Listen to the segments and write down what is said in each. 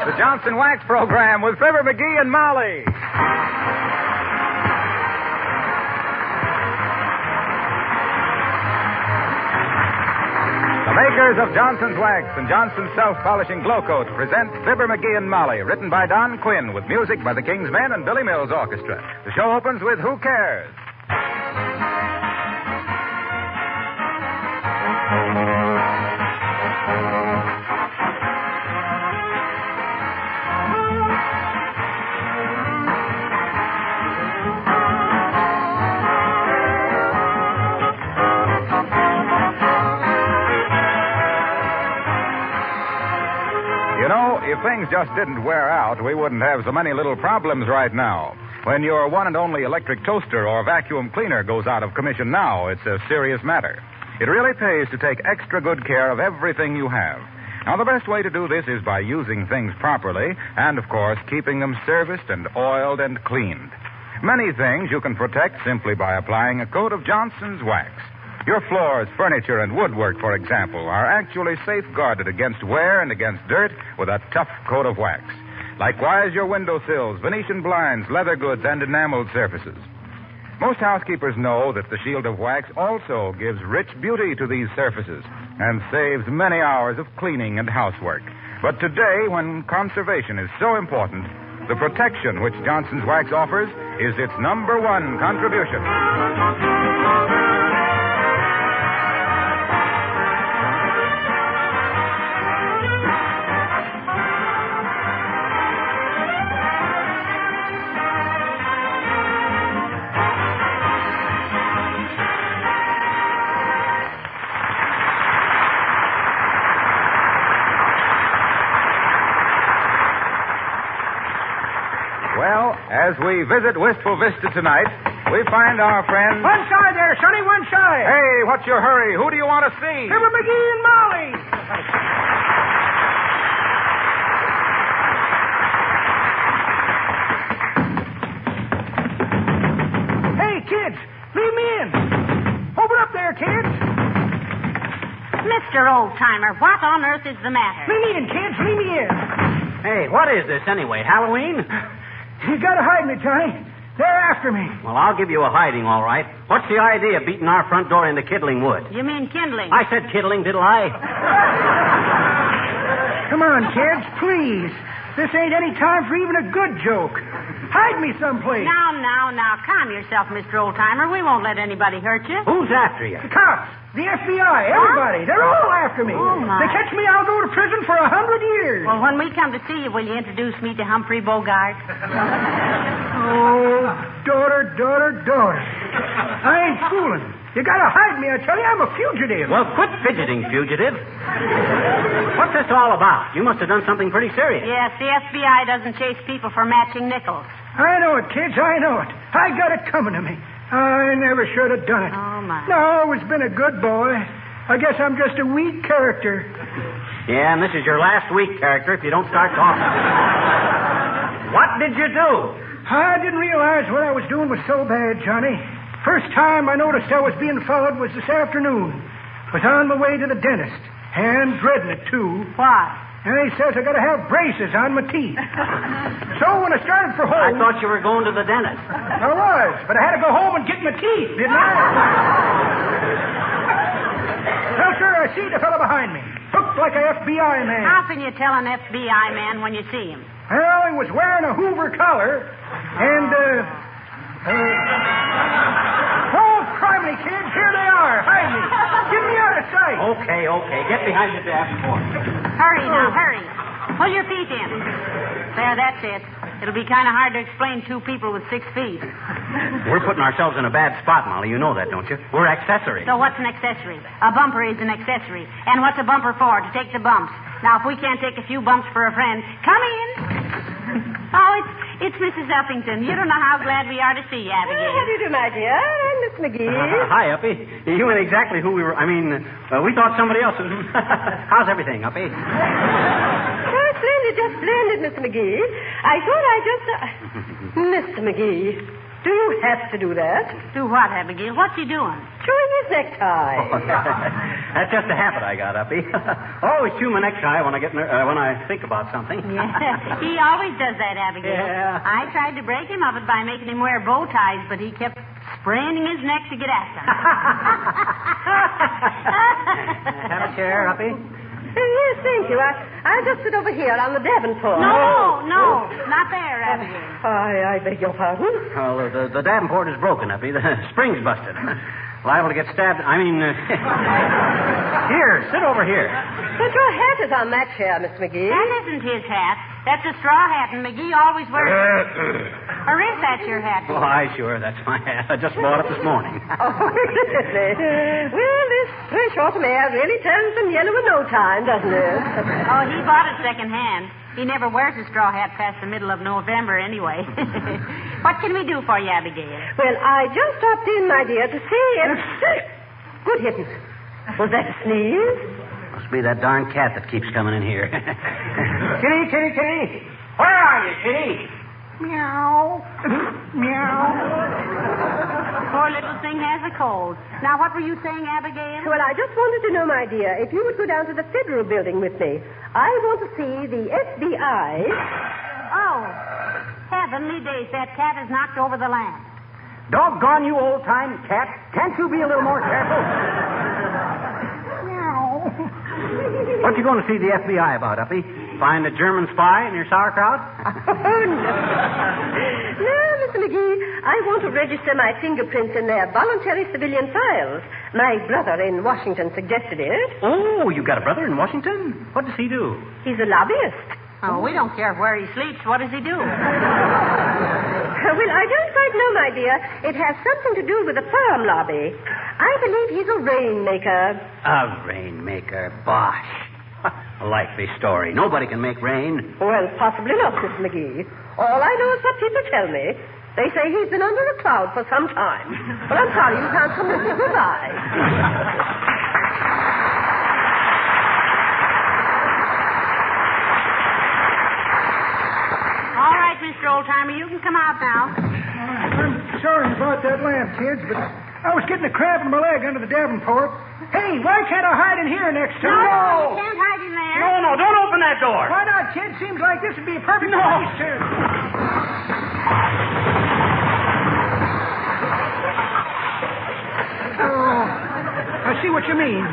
the Johnson Wax Program with Fibber McGee and Molly. The makers of Johnson's Wax and Johnson's Self-Polishing Glow Coat present Fibber McGee and Molly, written by Don Quinn with music by the King's Men and Billy Mills Orchestra. The show opens with Who Cares? If things just didn't wear out, we wouldn't have so many little problems right now. When your one and only electric toaster or vacuum cleaner goes out of commission now, it's a serious matter. It really pays to take extra good care of everything you have. Now, the best way to do this is by using things properly and, of course, keeping them serviced and oiled and cleaned. Many things you can protect simply by applying a coat of Johnson's Wax. Your floors, furniture, and woodwork, for example, are actually safeguarded against wear and against dirt with a tough coat of wax. Likewise, your windowsills, Venetian blinds, leather goods, and enameled surfaces. Most housekeepers know that the shield of wax also gives rich beauty to these surfaces and saves many hours of cleaning and housework. But today, when conservation is so important, the protection which Johnson's Wax offers is its number one contribution. Well, as we visit Wistful Vista tonight, we find our friend... One side there, Sonny, one side. Hey, what's your hurry? Who do you want to see? Fibber McGee and Molly. Hey, kids, leave me in. Open up there, kids. Mr. Oldtimer, what on earth is the matter? Leave me in, kids, leave me in. Hey, what is this anyway? Halloween? You gotta hide me, Johnny. They're after me. Well, I'll give you a hiding, all right. What's the idea of beating our front door into Kiddling Wood? You mean kindling? I said kiddling, diddle I? Come on, kids, please. This ain't any time for even a good joke. Hide me someplace. Now, calm yourself, Mr. Oldtimer. We won't let anybody hurt you. Who's after you? The cops, the FBI, everybody. They're all after me. Oh, my. They catch me, I'll go to prison for 100 years. Well, when we come to see you, will you introduce me to Humphrey Bogart? Oh, daughter. I ain't fooling. You gotta hide me, I tell you. I'm a fugitive. Well, quit fidgeting, fugitive. What's this all about? You must have done something pretty serious. Yes, the FBI doesn't chase people for matching nickels. I know it, kids, I know it. I got it coming to me. I never should have done it. Oh, my. No, I've always been a good boy. I guess I'm just a weak character. Yeah, and this is your last week character if you don't start talking. What did you do? I didn't realize what I was doing was so bad, Johnny. First time I noticed I was being followed was this afternoon. Was on my way to the dentist. And dreading it, too. Why? And he says I gotta have braces on my teeth. So when I started for home... I thought you were going to the dentist. I was, but I had to go home and get my teeth, didn't I? Well, sir, I see the fellow behind me. Looked like a FBI man. How can you tell an FBI man when you see him? Well, he was wearing a Hoover collar, and, Oh, criminy, kids, here they are. Hide me. Get me out of sight. Okay. Get behind the dashboard. Hurry now, hurry. Pull your feet in. There, that's it. It'll be kind of hard to explain two people with 6 feet. We're putting ourselves in a bad spot, Molly. You know that, don't you? We're accessories. So what's an accessory? A bumper is an accessory. And what's a bumper for? To take the bumps. Now, if we can't take a few bumps for a friend, come in. Oh, it's Mrs. Uppington. You don't know how glad we are to see you, Abigail. How do you do, my dear? I'm Miss McGee. Hi, Uppy. You ain't exactly who we were... we thought somebody else was... How's everything, Uppy? Oh, splendid, just splendid, Mr. McGee. I thought I just... Mr. McGee, do you have to do that? Do what, Abigail? What's he doing? chewing his necktie. That's just a habit I got, Uppy. Always chew my necktie when I think about something. Yeah, he always does that, Abigail. Yeah. I tried to break him of it by making him wear bow ties, but he kept spraining his neck to get at them. Have a chair, Uppy? Yes, thank you. I'll just sit over here on the Davenport. No, not there, Abigail. I beg your pardon? Well, the Davenport is broken, Uppy. The spring's busted. Liable to get stabbed. Here, sit over here. But your hat is on that chair, Mr. McGee. That isn't his hat. That's a straw hat, and McGee always wears Or is that your hat? Why, sure, that's my hat. I just bought it this morning. Oh, really? Well, this fresh autumn air really turns them yellow in no time, doesn't it? Oh, he bought it secondhand. He never wears a straw hat past the middle of November anyway. What can we do for you, Abigail? Well, I just stopped in, my dear, to see if... Good heavens. Was that a sneeze? Must be that darn cat that keeps coming in here. Kitty, kitty, kitty. Where are you, kitty? Meow. Meow. Poor little thing has a cold. Now, what were you saying, Abigail? Well, I just wanted to know, my dear, if you would go down to the Federal Building with me. I want to see the FBI. Oh, heavenly days. That cat has knocked over the lamp. Doggone you, old-time cat. Can't you be a little more careful? What you going to see the FBI about, Uppy? Find a German spy in your sauerkraut? Oh, no. No, Mr. McGee. I want to register my fingerprints in their voluntary civilian files. My brother in Washington suggested it. Oh, you got a brother in Washington? What does he do? He's a lobbyist. Oh, we don't care where he sleeps. What does he do? Well, I don't quite know, my dear. It has something to do with the farm lobby. I believe he's a rainmaker. A rainmaker? Bosh. A likely story. Nobody can make rain. Well, possibly not, Mr. McGee. All I know is what people tell me. They say he's been under a cloud for some time. Well, I'm sorry you can't come with me. Goodbye. All right, Mr. Oldtimer, you can come out now. I'm sorry about that lamp, kids, but I was getting a cramp in my leg under the Davenport. Hey, why can't I hide in here next to No, you can't hide in there. No, don't open that door. Why not, kid? Seems like this would be a perfect place to... Oh, I see what you mean.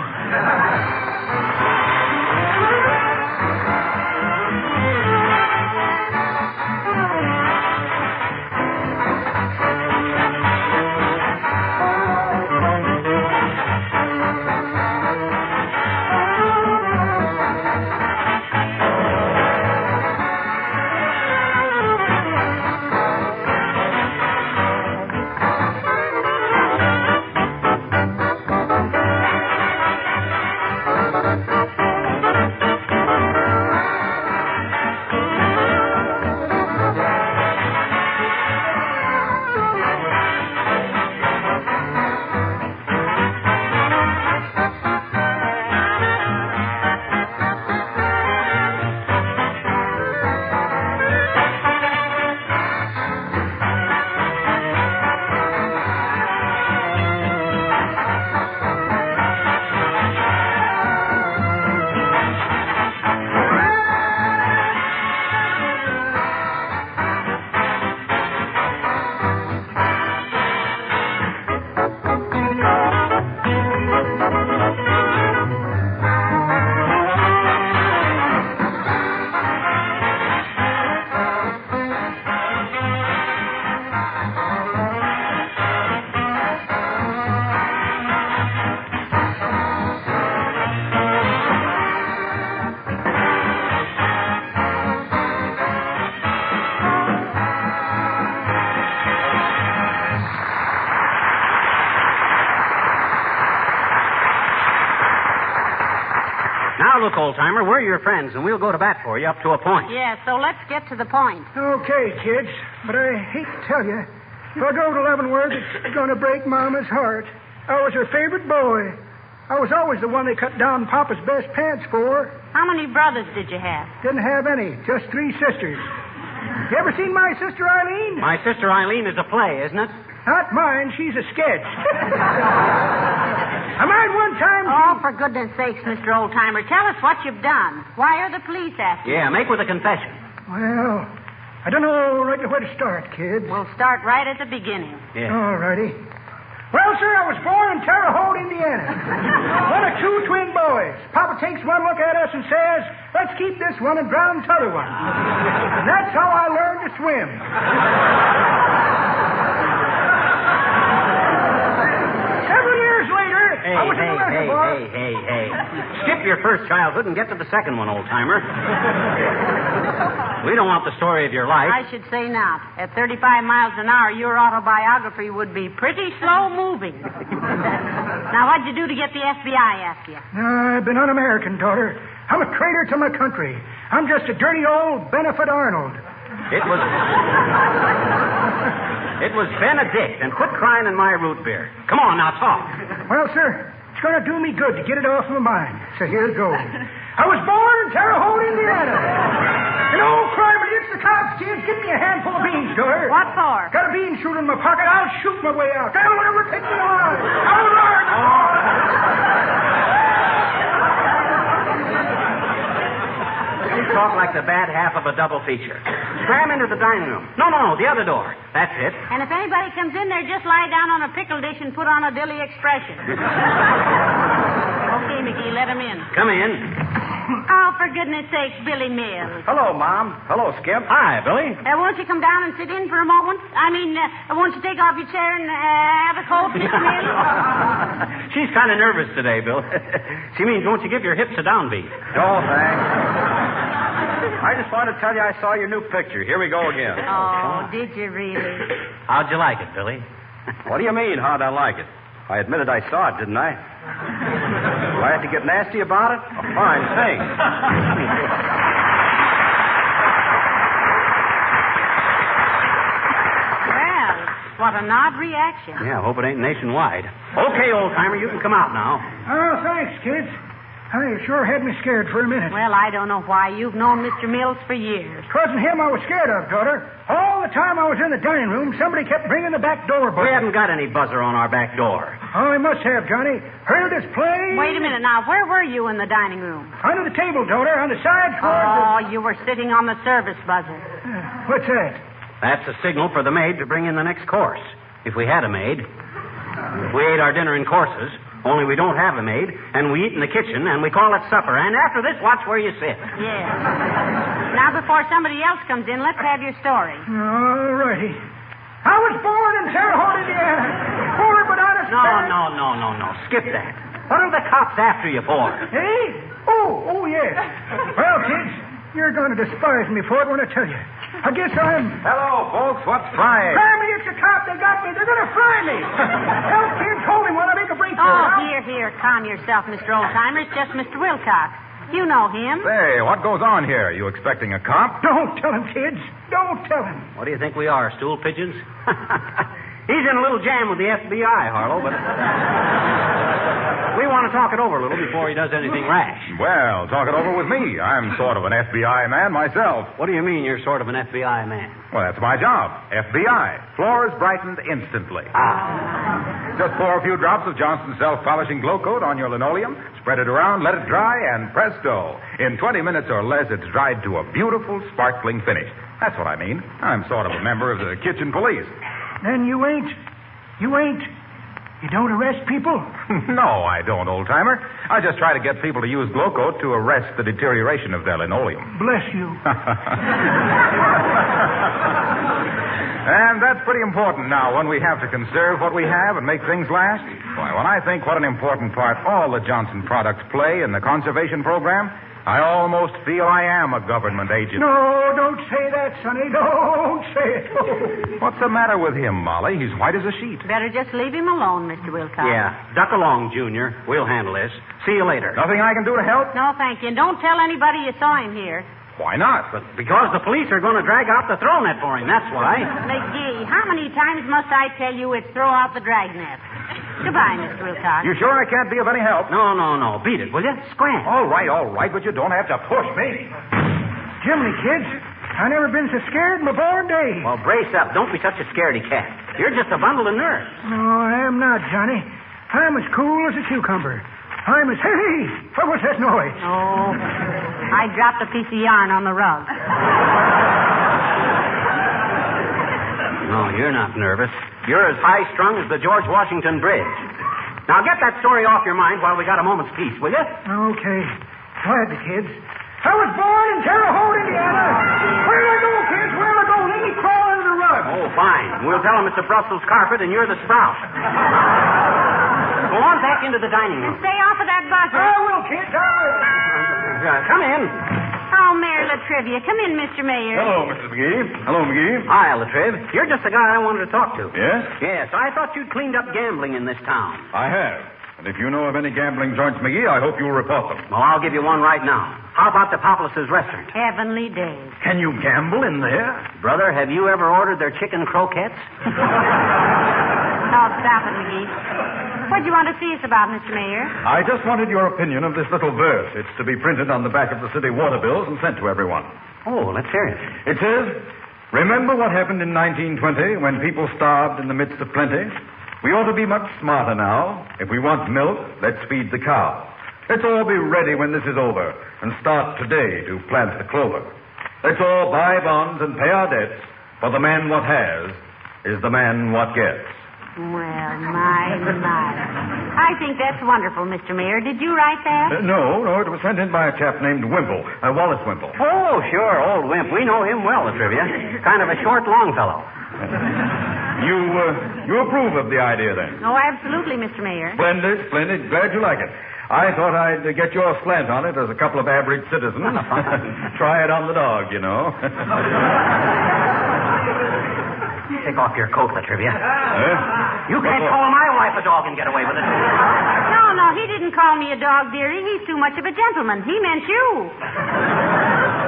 Now, look, old-timer, we're your friends, and we'll go to bat for you up to a point. Yeah, so let's get to the point. Okay, kids, but I hate to tell you, if I go to Leavenworth, it's going to break Mama's heart. I was her favorite boy. I was always the one they cut down Papa's best pants for. How many brothers did you have? Didn't have any, just 3 sisters. You ever seen My Sister Eileen? My Sister Eileen is a play, isn't it? Not mine. She's a sketch. I mind one time... Oh, for goodness sakes, Mr. Oldtimer, tell us what you've done. Why are the police after you? Yeah, make with a confession. Well, I don't know right where to start, kids. We'll start right at the beginning. Yeah. All righty. Well, sir, I was born in Terre Haute, Indiana. One of two twin boys. Papa takes one look at us and says, let's keep this one and drown the other one. And that's how I learned to swim. Several years later, I was in the reservoir. Hey. Skip your first childhood and get to the second one, old-timer. We don't want the story of your life. I should say not. At 35 miles an hour, your autobiography would be pretty slow moving. Now, what'd you do to get the FBI after you? I've been un-American, daughter. I'm a traitor to my country. I'm just a dirty old Benefit Arnold. It was Benedict, and quit crying in my root beer. Come on, now talk. Well, sir, it's going to do me good to get it off my mind. So here it goes. I was born in Terre Haute, Indiana. And old crime against the cops, kids. Give me a handful of beans, daughter. What for? Got a bean shooter in my pocket. I'll shoot my way out. They'll never take me alive. I'll learn. You talk like the bad half of a double feature. Scram into the dining room. No, the other door. That's it. And if anybody comes in there, just lie down on a pickle dish and put on a dilly expression. Okay, McGee, let him in. Come in. Oh, for goodness sakes, Billy Mills. Hello, Mom. Hello, Skip. Hi, Billy. Won't you come down and sit in for a moment? Won't you take off your chair and have a cold, Mr. Mills? She's kind of nervous today, Bill. She means, won't you give your hips a downbeat? Oh, thanks. I just wanted to tell you I saw your new picture. Here we go again. Oh, did you really? How'd you like it, Billy? What do you mean, how'd I like it? I admitted I saw it, didn't I? Do I have to get nasty about it? A fine thing. Well, what an odd reaction. Yeah, hope it ain't nationwide. Okay, old-timer, you can come out now. Oh, thanks, kids. I sure had me scared for a minute. Well, I don't know why. You've known Mr. Mills for years. It wasn't him I was scared of, daughter. All the time I was in the dining room, somebody kept ringing the back door buzzer. We haven't got any buzzer on our back door. Oh, I must have, Johnny. Heard us play. Wait a minute now. Where were you in the dining room? Under the table, daughter, on the side towards Oh, you were sitting on the service buzzer. What's that? That's a signal for the maid to bring in the next course. If we had a maid. We ate our dinner in courses, only we don't have a maid, and we eat in the kitchen, and we call it supper. And after this, watch where you sit. Yes. Now, before somebody else comes in, let's have your story. All righty. I was born in Terre Haute, Indiana. Poor but honest. No. Skip that. What are the cops after you for? Hey? Oh, yes. Well, kids, you're going to despise me for it when I tell you. I guess I'm... Hello, folks. What's frying? Fry me, it's a cop. They got me. They're going to fry me. Help, kids, hold him while I make a break for Oh, it. here. Calm yourself, Mr. Oldtimer. It's just Mr. Wilcox. You know him. Say, what goes on here? You expecting a cop? Don't tell him, kids. Don't tell him. What do you think we are, stool pigeons? He's in a little jam with the FBI, Harlow, but we want to talk it over a little before he does anything rash. Well, talk it over with me. I'm sort of an FBI man myself. What do you mean you're sort of an FBI man? Well, that's my job. FBI. Floors brightened instantly. Just pour a few drops of Johnson's self-polishing glow coat on your linoleum, spread it around, let it dry, and presto. In 20 minutes or less, it's dried to a beautiful, sparkling finish. That's what I mean. I'm sort of a member of the kitchen police. Then you don't arrest people? No, I don't, old-timer. I just try to get people to use glow coat to arrest the deterioration of their linoleum. Bless you. And that's pretty important now when we have to conserve what we have and make things last. Why, when I think what an important part all the Johnson products play in the conservation program, I almost feel I am a government agent. No, don't say that, Sonny. Don't say it. What's the matter with him, Molly? He's white as a sheet. Better just leave him alone, Mr. Wilcox. Yeah, duck along, Junior. We'll handle this. See you later. Nothing I can do to help? No, thank you. And don't tell anybody you saw him here. Why not? But because the police are going to drag out the throw net for him, that's why. McGee, how many times must I tell you it's throw out the dragnet? Goodbye, Mr. Wilcox. You sure I can't be of any help? No. Beat it, will you? Scram. All right, but you don't have to push me. Jiminy, kids. I never been so scared in my born days. Well, brace up. Don't be such a scaredy cat. You're just a bundle of nerves. No, I am not, Johnny. I'm as cool as a cucumber. I'm as... Hey! What was that noise? Oh, I dropped a piece of yarn on the rug. No, you're not nervous. You're as high-strung as the George Washington Bridge. Now get that story off your mind while we got a moment's peace, will you? Okay. Quiet the kids. I was born in Terre Haute, Indiana. Where'd I go, kids? Where'd I go? Let me crawl under the rug. Oh, fine. We'll tell them it's a Brussels carpet and you're the sprout. Go on back into the dining room. Stay off of that buzzer. I will, kids. I will. Come in. Oh, Mayor Latrivia. Come in, Mr. Mayor. Hello, Mrs. McGee. Hello, McGee. Hi, Latriv. You're just the guy I wanted to talk to. Yes? Yes, I thought you'd cleaned up gambling in this town. I have. And if you know of any gambling joints, McGee, I hope you'll report them. Well, I'll give you one right now. How about the Populous' restaurant? Heavenly days. Can you gamble in there? Brother, have you ever ordered their chicken croquettes? Oh, stop it, McGee. What'd you want to see us about, Mr. Mayor? I just wanted your opinion of this little verse. It's to be printed on the back of the city water bills and sent to everyone. Oh, let's hear it. It says, remember what happened in 1920 when people starved in the midst of plenty? We ought to be much smarter now. If we want milk, let's feed the cow. Let's all be ready when this is over and start today to plant the clover. Let's all buy bonds and pay our debts, for the man what has is the man what gets. Well, my. I think that's wonderful, Mr. Mayor. Did you write that? No, it was sent in by a chap named Wimple, Wallace Wimple. Oh, sure, old Wimp. We know him well, Latrivia. Kind of a short, long fellow. You approve of the idea, then? Oh, absolutely, Mr. Mayor. Splendid. Glad you like it. I thought I'd get your slant on it as a couple of average citizens. Try it on the dog, you know. Take off your coat, Latrivia. You can't What? call my wife a dog and get away with it. No, he didn't call me a dog, dearie. He's too much of a gentleman. He meant you.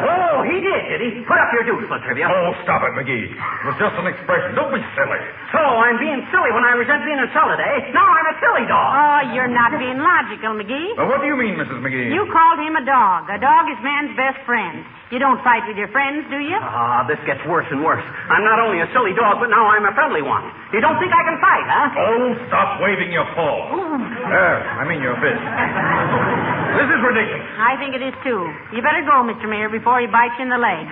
Oh, he did he? Put up your deuce, Latrivia. Oh, stop it, McGee. It was just an expression. Don't be silly. So I'm being silly when I resent being insulted, eh? Now I'm a silly dog. Oh, you're not being logical, McGee. What do you mean, Mrs. McGee? You called him a dog. A dog is man's best friend. You don't fight with your friends, do you? This gets worse and worse. I'm not only a silly dog, but now I'm a friendly one. You don't think I can fight, huh? Oh, stop waving your paw. I mean your fist. This is ridiculous. I think it is, too. You better go, Mr. Mayor, before he bites you in the leg.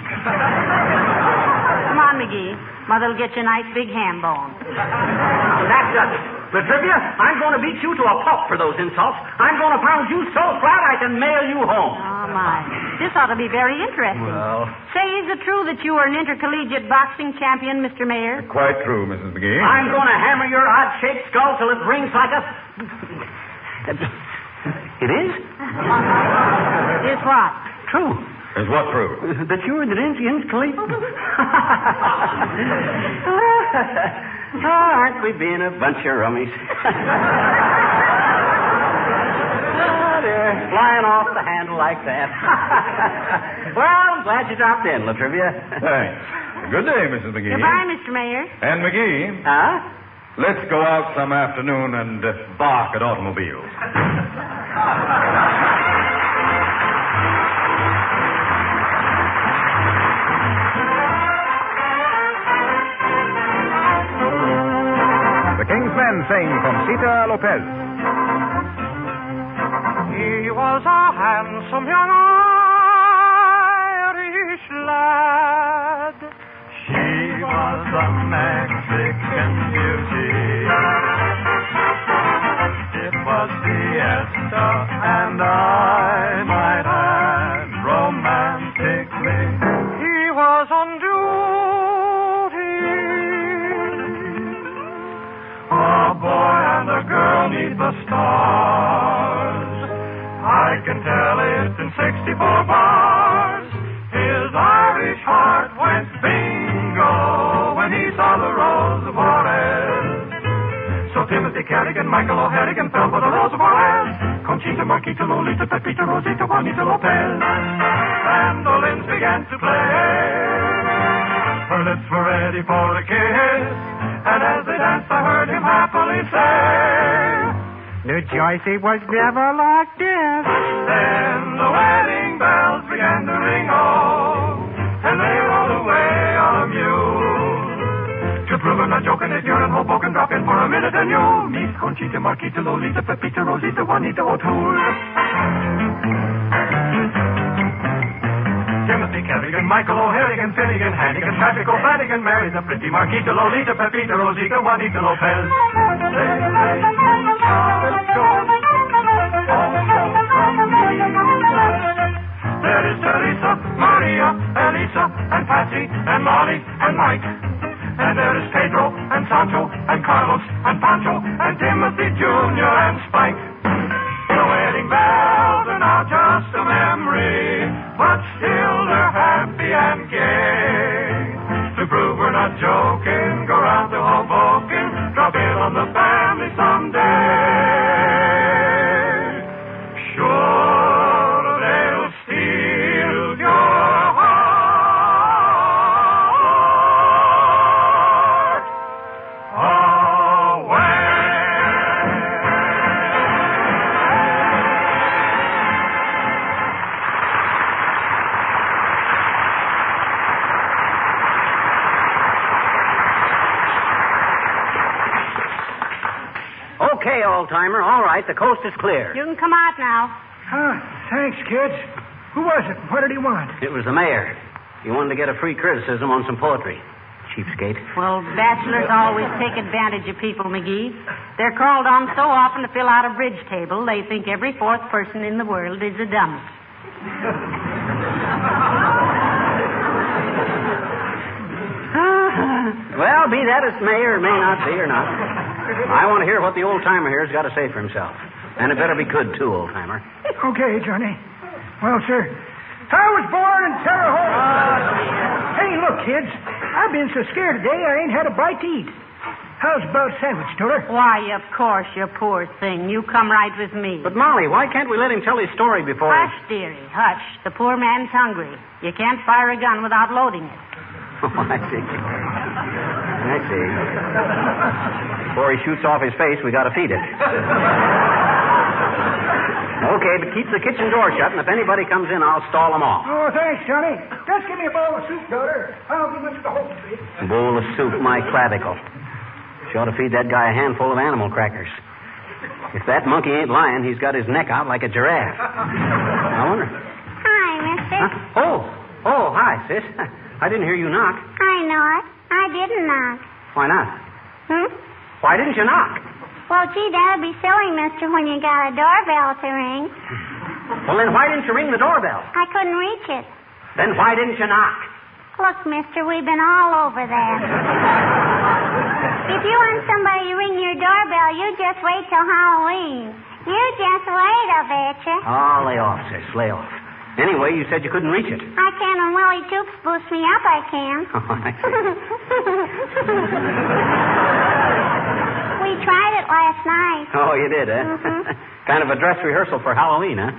Come on, McGee. Mother'll get you a nice big ham bone. That does it. Latrivia, I'm going to beat you to a pulp for those insults. I'm going to pound you so flat I can mail you home. Oh, my. This ought to be very interesting. Well. Say, is it true that you are an intercollegiate boxing champion, Mr. Mayor? Quite true, Mrs. McGee. I'm going to hammer your odd-shaped skull till it rings like a... It is? Is what? True. Is what true? That you're the intercollegiate... Oh, aren't we being a bunch of rummies? They're flying off the handle like that. Well, I'm glad you dropped in, Latrivia. Thanks. Good day, Mrs. McGee. Goodbye, Mr. Mayor. And McGee, Huh? let's go out some afternoon and bark at automobiles. The King's Men sing Conchita Lopez. He was a handsome young Irish lad. She was a Mexican beauty. It was siesta, and I might add, romantically, he was on duty. A boy and a girl need the stars. I can tell it in 64 bars. His Irish heart went bingo when he saw the Rose of Juarez. So Timothy Carrigan, Michael O'Harrigan fell for the Rose of Juarez. Conchita, Marquita, Lolita, Pepita, Rosita, Juanita Lopez. Mandolins began to play. Her lips were ready for a kiss, and as they danced I heard him happily say, New Jersey was never like this. Then the wedding bells began to ring, oh, and they rolled than you. Miss Conchita, Marquita, Lolita, Pepita, Rosita, Juanita, O'Toole. Timothy, Kerrigan, Michael O'Harrigan, Finnegan, Hannigan, Patrick O'Flanagan, Mary, the pretty Marquita, Lolita, Pepita, Rosita, Juanita, Lopez. There is Teresa, Maria, Elisa, and Patsy, and Molly, and Mike. And there is Pedro, and Sancho, and Carlos, and Pancho, and Timothy Jr., and Spike. The wedding bells are now just a memory, but still they're happy and gay. To prove we're not joking, go round to Hoboken, drop in on the family someday. Sure, they'll steal your heart away. Okay, old-timer, all right, the coast is clear. You can come out now. Thanks, kids. Who was it? What did he want? It was the mayor. He wanted to get a free criticism on some poetry. Cheapskate. Well, bachelors always take advantage of people, McGee. They're called on so often to fill out a bridge table, they think every fourth person in the world is a dummy. Well, be that as may or may not be or not. I want to hear what the old-timer here's got to say for himself. And it better be good, too, old-timer. Okay, Johnny. Well, sir, I was born in Terre Haute. Hey, look, kids. I've been so scared today I ain't had a bite to eat. How's about a sandwich, Toller? Why, of course, you poor thing. You come right with me. But, Molly, why can't we let him tell his story before... Hush, dearie, hush. The poor man's hungry. You can't fire a gun without loading it. Oh, I see. I see. Before he shoots off his face, we got to feed it. Okay, but keep the kitchen door shut, and if anybody comes in, I'll stall them off. Oh, thanks, Johnny. Just give me a bowl of soup, daughter. I'll be much the whole bit. A bowl of soup, my clavicle. She ought to feed that guy a handful of animal crackers. If that monkey ain't lying, he's got his neck out like a giraffe. I wonder. Hi, mister. Huh? Oh, hi, sis. I didn't hear you knock. I know it. I didn't knock. Why not? Why didn't you knock? Well, gee, that'd be silly, mister, when you got a doorbell to ring. Well, then why didn't you ring the doorbell? I couldn't reach it. Then why didn't you knock? Look, mister, we've been all over that. If you want somebody to ring your doorbell, you just wait till Halloween. You just wait, I betcha. Oh, lay off, sis. Lay off. Anyway, you said you couldn't reach it. I can when Willie Toops boosts me up, I can. Oh, I see. We tried it last night. Oh, you did, eh? Kind of a dress rehearsal for Halloween, huh?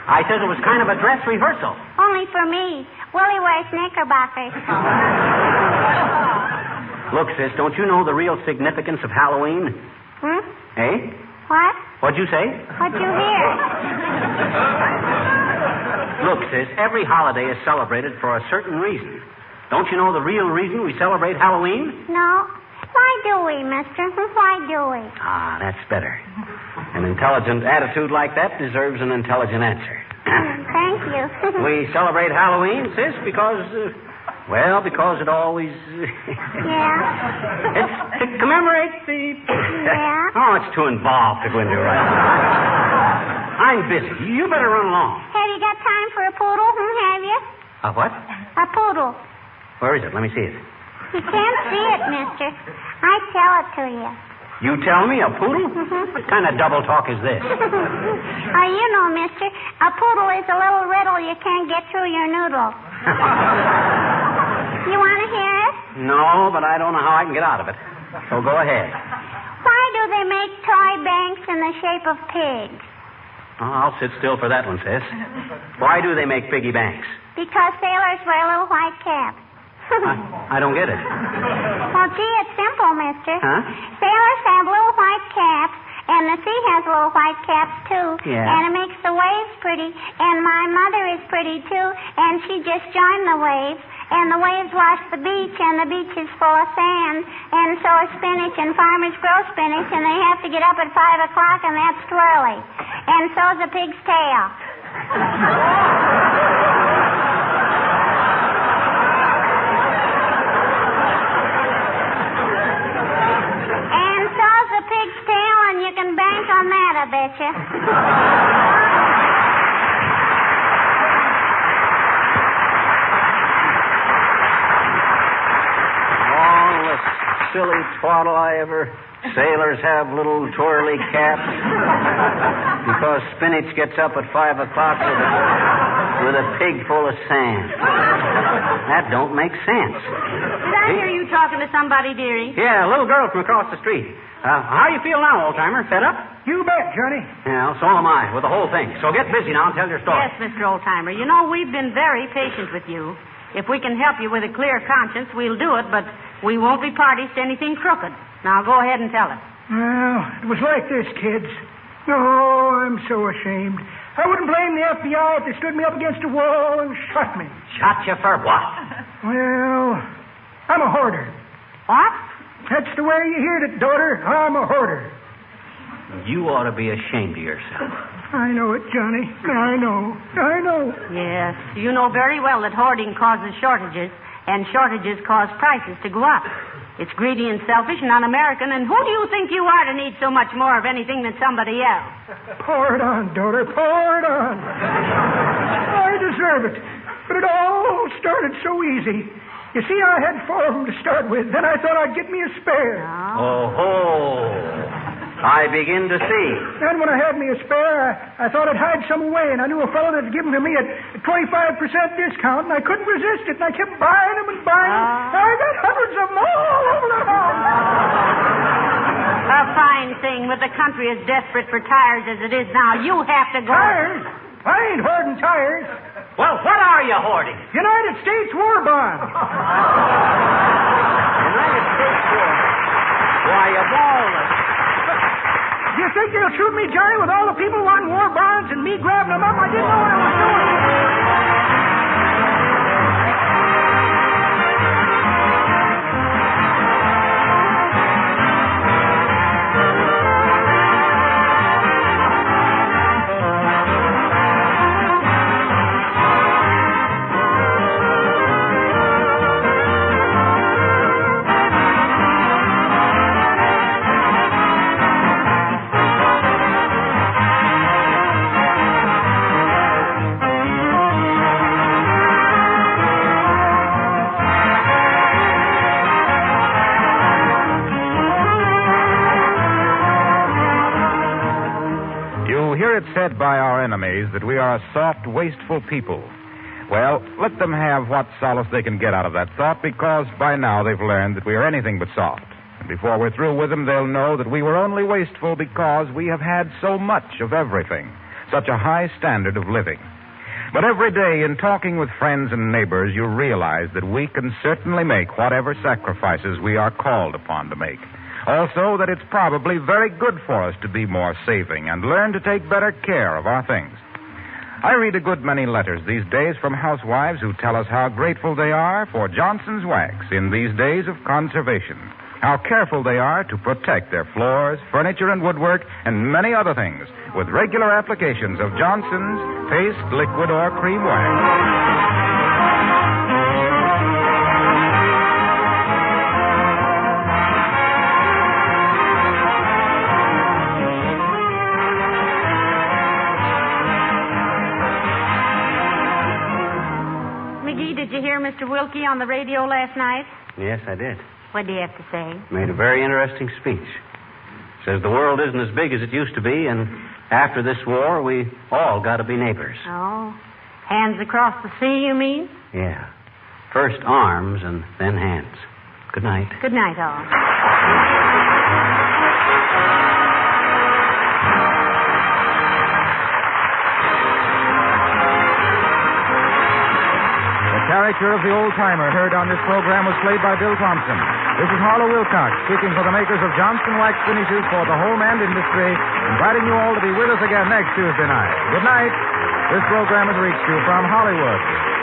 I said it was kind of a dress rehearsal. Only for me. Willie wears knickerbockers. Look, sis, don't you know the real significance of Halloween? Eh? What? What'd you say? What'd you hear? Look, sis, every holiday is celebrated for a certain reason. Don't you know the real reason we celebrate Halloween? No. Why do we, mister? Why do we? Ah, that's better. An intelligent attitude like that deserves an intelligent answer. Thank you. We celebrate Halloween, sis, because it always... Yeah? It's to commemorate the... Yeah? Oh, it's too involved to go into right now. I'm busy. You better run along. Have you got time for a poodle? Have you? A what? A poodle. Where is it? Let me see it. You can't see it, mister. I tell it to you. You tell me, a poodle? What kind of double talk is this? You know, mister, a poodle is a little riddle you can't get through your noodle. You want to hear it? No, but I don't know how I can get out of it. So go ahead. Why do they make toy banks in the shape of pigs? Oh, I'll sit still for that one, sis. Why do they make piggy banks? Because sailors wear little white caps. I don't get it. Well, gee, it's simple, mister. Huh? Sailors have little white caps, and the sea has little white caps, too. Yeah. And it makes the waves pretty. And my mother is pretty, too, and she just joined the waves. and the waves wash the beach, and the beach is full of sand, and so is spinach, and farmers grow spinach, and they have to get up at 5 o'clock, and that's too early. And so's a pig's tail. And so's a pig's tail, and you can bank on that, I betcha. Silly twaddle I ever. Sailors have little twirly caps because spinach gets up at 5 o'clock with a pig full of sand. That don't make sense. Did I hear you talking to somebody, dearie? Yeah, a little girl from across the street. How you feel now, old-timer? Fed up? You bet, Johnny. Yeah, so am I, with the whole thing. So get busy now and tell your story. Yes, Mr. Oldtimer. You know, we've been very patient with you. If we can help you with a clear conscience, we'll do it, but we won't be parties to anything crooked. Now, go ahead and tell us. Well, it was like this, kids. Oh, I'm so ashamed. I wouldn't blame the FBI if they stood me up against a wall and shot me. Shot you for what? Well, I'm a hoarder. What? That's the way you heard it, daughter. I'm a hoarder. You ought to be ashamed of yourself. I know it, Johnny. I know. Yes, you know very well that hoarding causes shortages, and shortages cause prices to go up. It's greedy and selfish and un-American, and who do you think you are to need so much more of anything than somebody else? Pour it on, daughter, pour it on. I deserve it, but it all started so easy. You see, I had 4 of them to start with, then I thought I'd get me a spare. Oh. I begin to see. Then when I had me a spare, I thought I'd hide some away, and I knew a fellow that'd give them to me at a 25% discount, and I couldn't resist it, and I kept buying them and buying them. I got hundreds of them all over the house. A fine thing, with the country as desperate for tires as it is now. You have to go. Tires? I ain't hoarding tires. Well, what are you hoarding? United States war bonds. United States war. Why, of all the... Do you think they'll shoot me, Johnny, with all the people wanting war bonds and me grabbing them up? I didn't know what I was doing. It's said by our enemies that we are a soft, wasteful people. Well, let them have what solace they can get out of that thought, because by now they've learned that we are anything but soft. And before we're through with them, they'll know that we were only wasteful because we have had so much of everything, such a high standard of living. But every day, in talking with friends and neighbors, you realize that we can certainly make whatever sacrifices we are called upon to make. Also, that it's probably very good for us to be more saving and learn to take better care of our things. I read a good many letters these days from housewives who tell us how grateful they are for Johnson's Wax in these days of conservation, how careful they are to protect their floors, furniture, and woodwork, and many other things with regular applications of Johnson's paste, liquid, or cream wax. Did you hear Mr. Wilkie on the radio last night? Yes, I did. What do you have to say? Made a very interesting speech. Says the world isn't as big as it used to be, and after this war, we all got to be neighbors. Oh, hands across the sea, you mean? Yeah. First arms and then hands. Good night. Good night, all. The character of the old-timer heard on this program was played by Bill Thompson. This is Harlow Wilcox, speaking for the makers of Johnson Wax Finishes for the home and industry, inviting you all to be with us again next Tuesday night. Good night. This program has reached you from Hollywood.